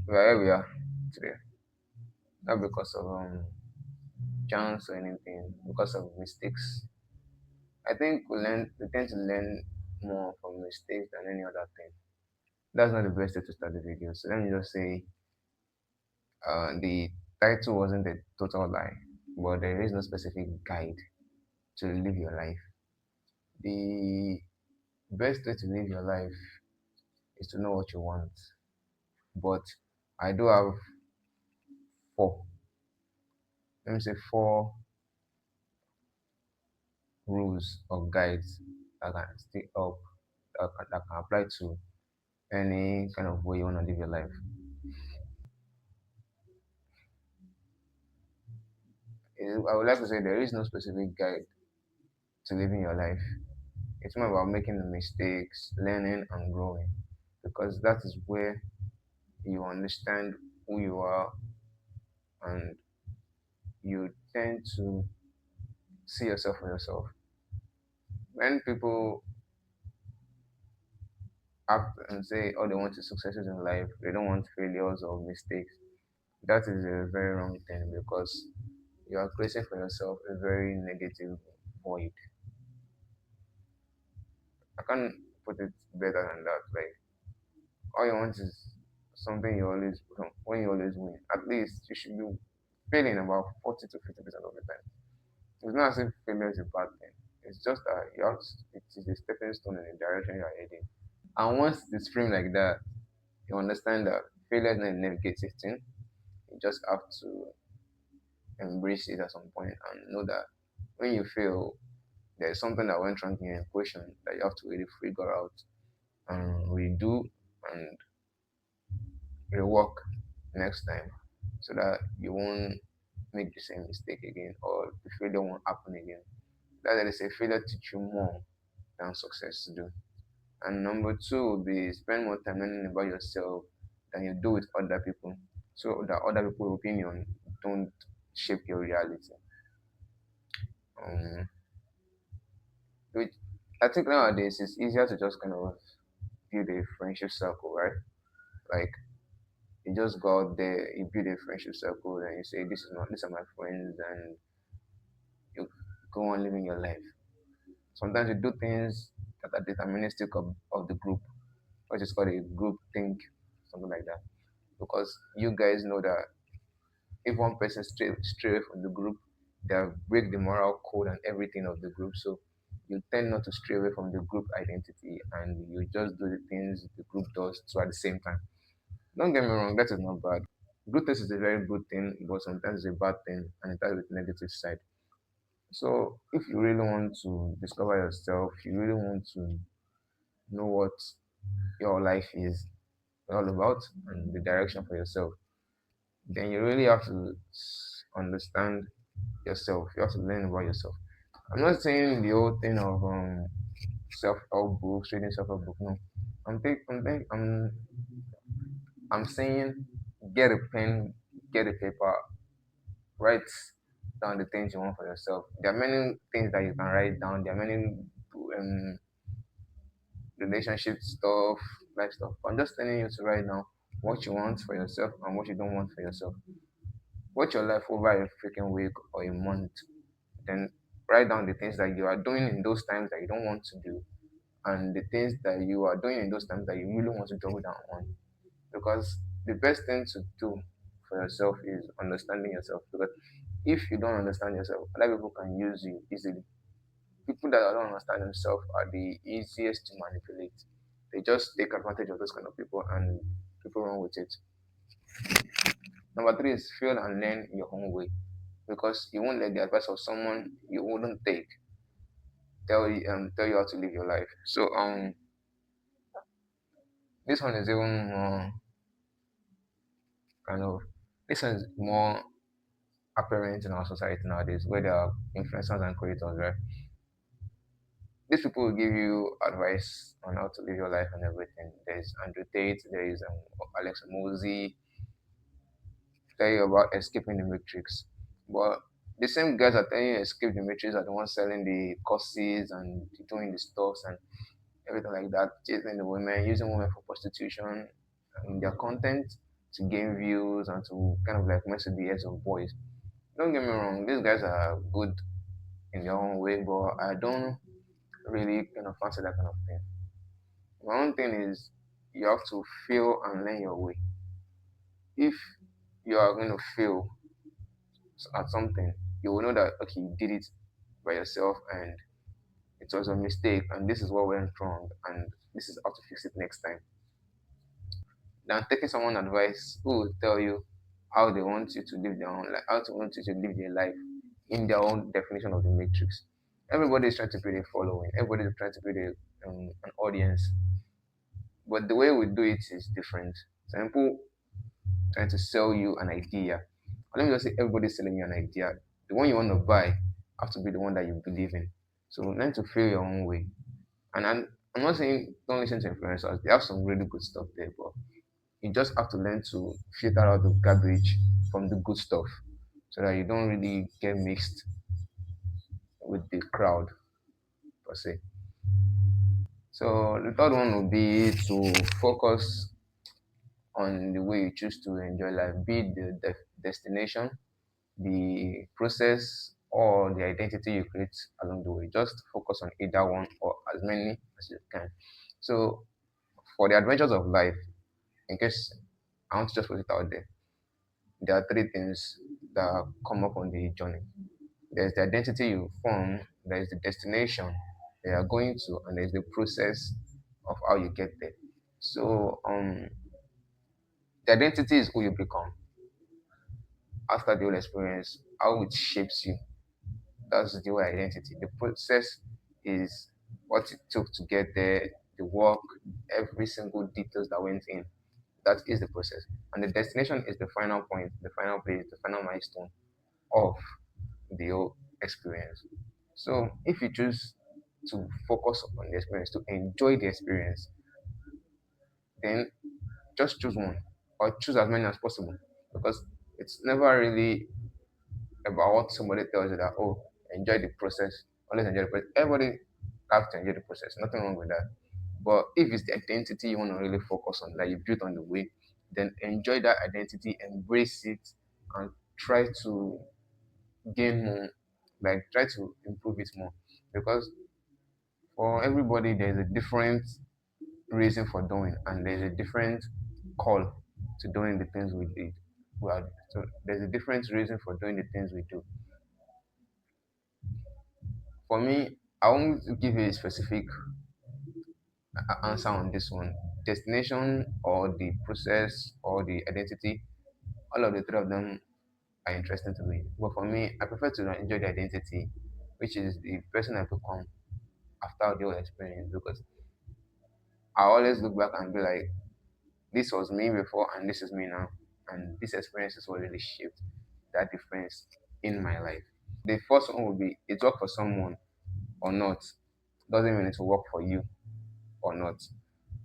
We are where we are today, not because of chance or anything, because of mistakes. I think we tend to learn more from mistakes than any other thing. That's not the best way to start the video. So let me just say, the title wasn't a total lie, but there is no specific guide to live your life. The best way to live your life is to know what you want. But I do have four, let me say four rules or guides that can stick up, that can apply to any kind of way you want to live your life. I would like to say there is no specific guide to living your life. It's more about making the mistakes, learning, and growing, because that is where you understand who you are and you tend to see yourself for yourself. When people act and say all they want is successes in life, they don't want failures or mistakes. That is a very wrong thing because you are creating for yourself a very negative void. I can't put it better than that. Like all you want is something you always when you always win. At least you should be failing about 40 to 50% of the time. It's not as if failure is a bad thing. It's just that it is a stepping stone in the direction you are heading. And once it's framed like that, you understand that failure is not a negative thing. You just have to embrace it at some point and know that when you fail, there's something that went wrong in your equation that you have to really figure out and redo and rework next time so that you won't make the same mistake again or the failure won't happen again. That is a failure teach you more than success to do. And number two would be spend more time learning about yourself than you do with other people. So that other people's opinion don't shape your reality. Um, which I think nowadays it's easier to just kind of build a friendship circle, right? Like you just go out there, you build a friendship circle, and you say, these are my friends," and you go on living your life. Sometimes you do things that are deterministic of the group, which is called a group think, something like that. Because you guys know that if one person stray away from the group, they break the moral code and everything of the group. So you tend not to stray away from the group identity and you just do the things the group does too at the same time. Don't get me wrong, that is not bad. Goodness is a very good thing, but sometimes it's a bad thing and it has a negative side. So if you really want to discover yourself, you really want to know what your life is all about and the direction for yourself, then you really have to understand yourself. You have to learn about yourself. I'm not saying the whole thing of self-help books, reading self-help book. No, I'm saying get a pen, get a paper, write down the things you want for yourself. There are many things that you can write down. There are many um, relationship stuff, life stuff. I'm just telling you to write down what you want for yourself and what you don't want for yourself. Watch your life over a freaking week or a month. Then write down the things that you are doing in those times that you don't want to do and the things that you are doing in those times that you really want to double down on. Because the best thing to do for yourself is understanding yourself. Because if you don't understand yourself, other people can use you easily. People that don't understand themselves are the easiest to manipulate. They just take advantage of those kind of people and people run with it. Number three is fail and learn your own way because you won't let the advice of someone you wouldn't take tell you how to live your life. So this one is even more kind of this one is more apparent in our society nowadays where there are influencers and creators, right? These people will give you advice on how to live your life and everything. There's Andrew Tate, there is Alex Mozy, tell you about escaping the matrix. But the same guys that tell you escape the matrix are the ones selling the courses and doing the stuffs and everything like that, chasing the women, using women for prostitution in their content to gain views and to kind of like mess with the heads of boys. Don't get me wrong, these guys are good in their own way, but I don't really kind of fancy that kind of thing. My own thing is you have to fail and learn your way. If you are going to fail at something, you will know that okay, you did it by yourself and it was a mistake and this is what went wrong and this is how to fix it next time. Than taking someone advice who will tell you how they want you to live their own life, how to want you to live their life in their own definition of the matrix. Everybody is trying to build a following. Everybody is trying to build an audience, but the way we do it is different. Some people trying to sell you an idea. Let me just say, everybody's selling you an idea. The one you want to buy have to be the one that you believe in. So learn to feel your own way. And I'm not saying don't listen to influencers. They have some really good stuff there, but you just have to learn to filter out the garbage from the good stuff so that you don't really get mixed with the crowd per se. So the third one would be to focus on the way you choose to enjoy life, be it the destination, the process, or the identity you create along the way. Just focus on either one or as many as you can. So for the adventures of life, in case I want to just put it out there, there are three things that come up on the journey. There's the identity you form, there's the destination that you are going to, and there's the process of how you get there. So the identity is who you become after the whole experience, how it shapes you. That's the whole identity. The process is what it took to get there, the work, every single details that went in. That is the process. And the destination is the final point, the final place, the final milestone of the whole experience. So if you choose to focus on the experience, to enjoy the experience, then just choose one or choose as many as possible because it's never really about what somebody tells you that, oh, enjoy the process, always enjoy the process. Everybody has to enjoy the process, nothing wrong with that. But if it's the identity you want to really focus on, that you built on the way, then enjoy that identity, embrace it, and try to gain more, like try to improve it more. Because for everybody, there's a different reason for doing, and there's a different call to doing the things we did. Well, so there's a different reason for doing the things we do. For me, I won't give you a specific answer on this one. Destination or the process or the identity, all of the three of them are interesting to me. But for me, I prefer to enjoy the identity, which is the person I become after the whole experience. Because I always look back and be like, this was me before and this is me now. And this experience is what really shaped that difference in my life. The first one would be it worked for someone or not. Doesn't mean it will work for you or not.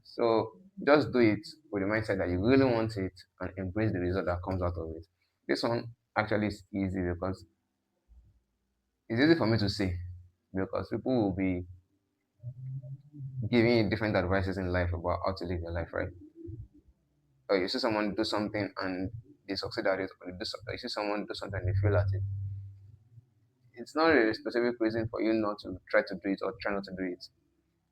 So just do it with the mindset that you really want it and embrace the result that comes out of it. This one actually is easy because it's easy for me to say because people will be giving you different advices in life about how to live your life, right? Or you see someone do something and they succeed at it, or you see someone do something and they fail at it. It's not a specific reason for you not to try to do it or try not to do it.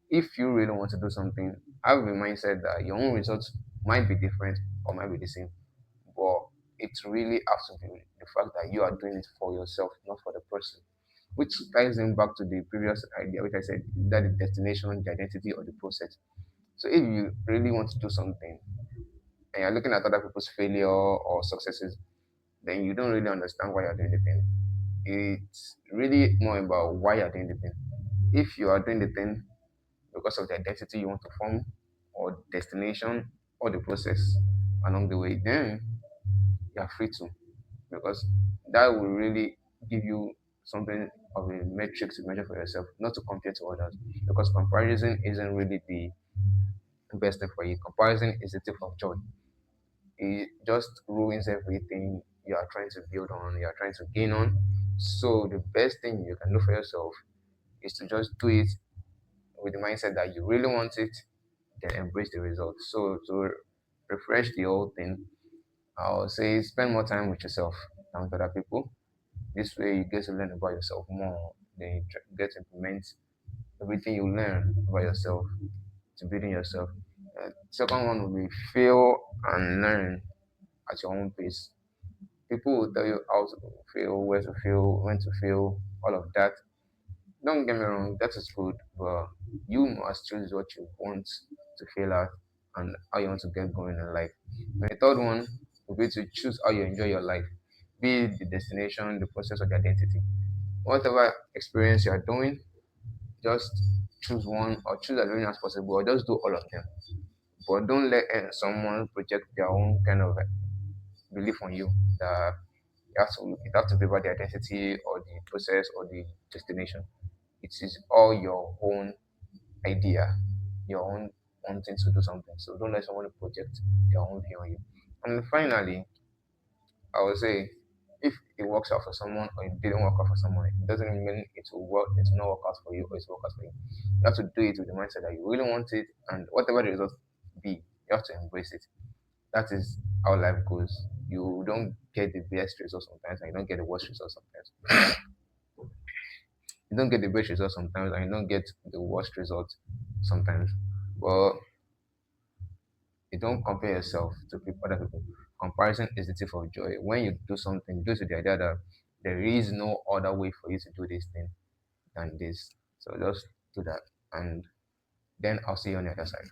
If you really want to do something, have a mindset that your own results might be different or might be the same, but it really has to be the fact that you are doing it for yourself, not for the person. Which ties in back to the previous idea, which I said that the destination, the identity, or the process. So if you really want to do something and you're looking at other people's failure or successes, then you don't really understand why you're doing the thing. It's really more about why you're doing the thing. If you are doing the thing because of the identity you want to form, or destination, or the process along the way, then you're free to. Because that will really give you something of a metric to measure for yourself, not to compare to others. Because comparison isn't really the best thing for you. Comparison is a thief of joy. It just ruins everything you are trying to build on, you are trying to gain on. So the best thing you can do for yourself is to just do it with the mindset that you really want it, then embrace the results. So to refresh the whole thing, I'll say spend more time with yourself than with other people. This way, you get to learn about yourself more. Then you get to implement everything you learn about yourself to building yourself. Second one will be fail and learn at your own pace. People will tell you how to fail, where to fail, when to fail, all of that. Don't get me wrong, that is good, but you must choose what you want to fail at and how you want to get going in life. And the third one will be to choose how you enjoy your life, be it the destination, the process, or the identity. Whatever experience you are doing, just choose one or choose as many as possible, or just do all of them. But don't let someone project their own kind of belief on you that it has to be about the identity or the process or the destination. It is all your own idea, your own wanting to do something. So don't let someone project their own view on you. And finally, I would say if it works out for someone or it didn't work out for someone, it doesn't mean it will work, it will not work out for you or it will work out for you. You have to do it with the mindset that you really want it and whatever the result be, you have to embrace it. That is how life goes. You don't get the best result sometimes and you don't get the worst result sometimes. You don't get the best result sometimes and you don't get the worst result sometimes. But you don't compare yourself to people, other people. Comparison is the thief of joy. When you do something, do it with the idea that there is no other way for you to do this thing than this. So just do that, and then I'll see you on the other side.